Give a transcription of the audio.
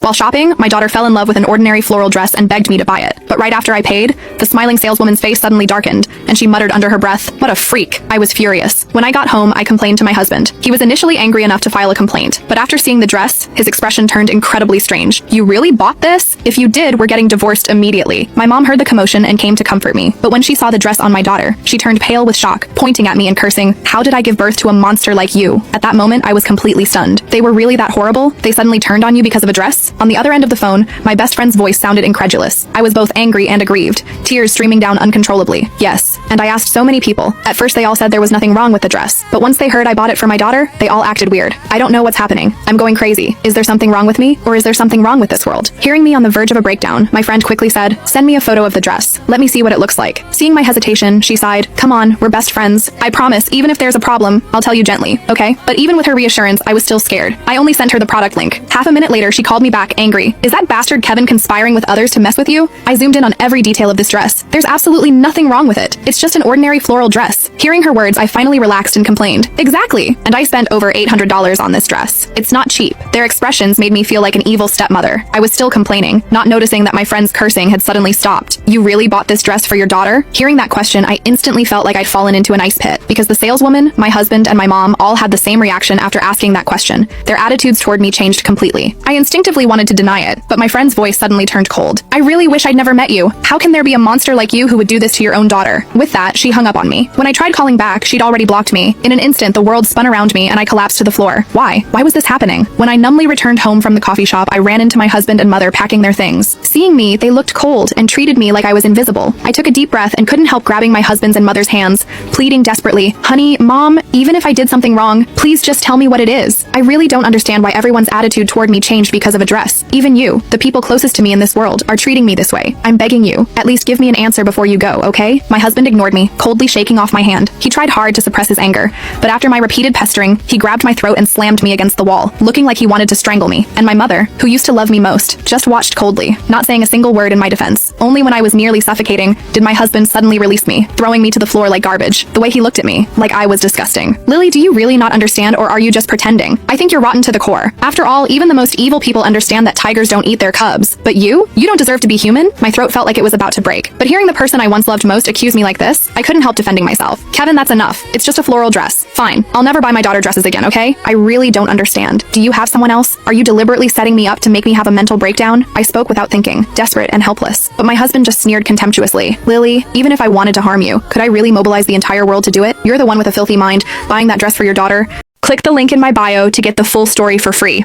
While shopping, my daughter fell in love with an ordinary floral dress and begged me to buy it. But right after I paid, the smiling saleswoman's face suddenly darkened, and she muttered under her breath, "What a freak." I was furious. When I got home, I complained to my husband. He was initially angry enough to file a complaint, but after seeing the dress, his expression turned incredibly strange. "You really bought this? If you did, we're getting divorced immediately." My mom heard the commotion and came to comfort me, but when she saw the dress on my daughter, she turned pale with shock, pointing at me and cursing, "How did I give birth to a monster like you?" At that moment, I was completely stunned. They were really that horrible? They suddenly turned on you because of a dress? On the other end of the phone, my best friend's voice sounded incredulous. I was both angry and aggrieved, tears streaming down uncontrollably. Yes, and I asked so many people. At first they all said there was nothing wrong with the dress, but once they heard I bought it for my daughter, they all acted weird. I don't know what's happening. I'm going crazy. Is there something wrong with me? Or is there something wrong with this world? Hearing me on the verge of a breakdown, my friend quickly said, "Send me a photo of the dress. Let me see what it looks like." Seeing my hesitation, she sighed, "Come on, we're best friends. I promise, even if there's a problem, I'll tell you gently, okay?" But even with her reassurance, I was still scared. I only sent her the product link. Half a minute later, she called me back, angry. "Is that bastard Kevin conspiring with others to mess with you?" I zoomed in on every detail of this dress. There's absolutely nothing wrong with it. It's just an ordinary floral dress. Hearing her words, I finally relaxed and complained. "Exactly. And I spent over $800 on this dress. It's not cheap." Their expressions made me feel like an evil stepmother. I was still complaining, not noticing that my friend's cursing had suddenly stopped. "You really bought this dress for your daughter?" Hearing that question, I instantly felt like I'd fallen into an ice pit, because the saleswoman, my husband, and my mom all had the same reaction after asking that question. Their attitudes toward me changed completely. I instinctively wanted to deny it, but my friend's voice suddenly turned cold. "I really wish I'd never met you. How can there be a monster like you who would do this to your own daughter?" With that, she hung up on me. When I tried calling back, she'd already blocked me. In an instant, the world spun around me and I collapsed to the floor. Why? Why was this happening? When I numbly returned home from the coffee shop, I ran into my husband and mother packing their things. Seeing me, they looked cold and treated me like I was invisible. I took a deep breath and couldn't help grabbing my husband's and mother's hands, pleading desperately, "Honey, Mom, even if I did something wrong, please just tell me what it is. I really don't understand why everyone's attitude toward me changed because of a dress. Even you, the people closest to me in this world, are treating me this way. I'm begging you, at least give me an answer before you go, okay?" My husband ignored me, coldly shaking off my hand. He tried hard to suppress his anger, but after my repeated pestering, he grabbed my throat and slammed me against the wall, looking like he wanted to strangle me. And my mother, who used to love me most, just watched coldly, not saying a single word in my defense. Only when I was nearly suffocating did my husband suddenly release me, throwing me to the floor like garbage. The way he looked at me, like I was disgusting. "Lily, do you really not understand, or are you just pretending? I think you're rotten to the core. After all, even the most evil people understand that tigers don't eat their cubs. But you don't deserve to be human." My throat felt like it was about to break. But hearing the person I once loved most accuse me like this, I couldn't help defending myself. "Kevin, that's enough. It's just a floral dress. Fine. I'll never buy my daughter dresses again, okay? I really don't understand. Do you have someone else? Are you deliberately setting me up to make me have a mental breakdown?" I spoke without thinking, desperate and helpless. But my husband just sneered contemptuously. "Lily, even if I wanted to harm you, could I really mobilize the entire world to do it? You're the one with a filthy mind, buying that dress for your daughter." Click the link in my bio to get the full story for free.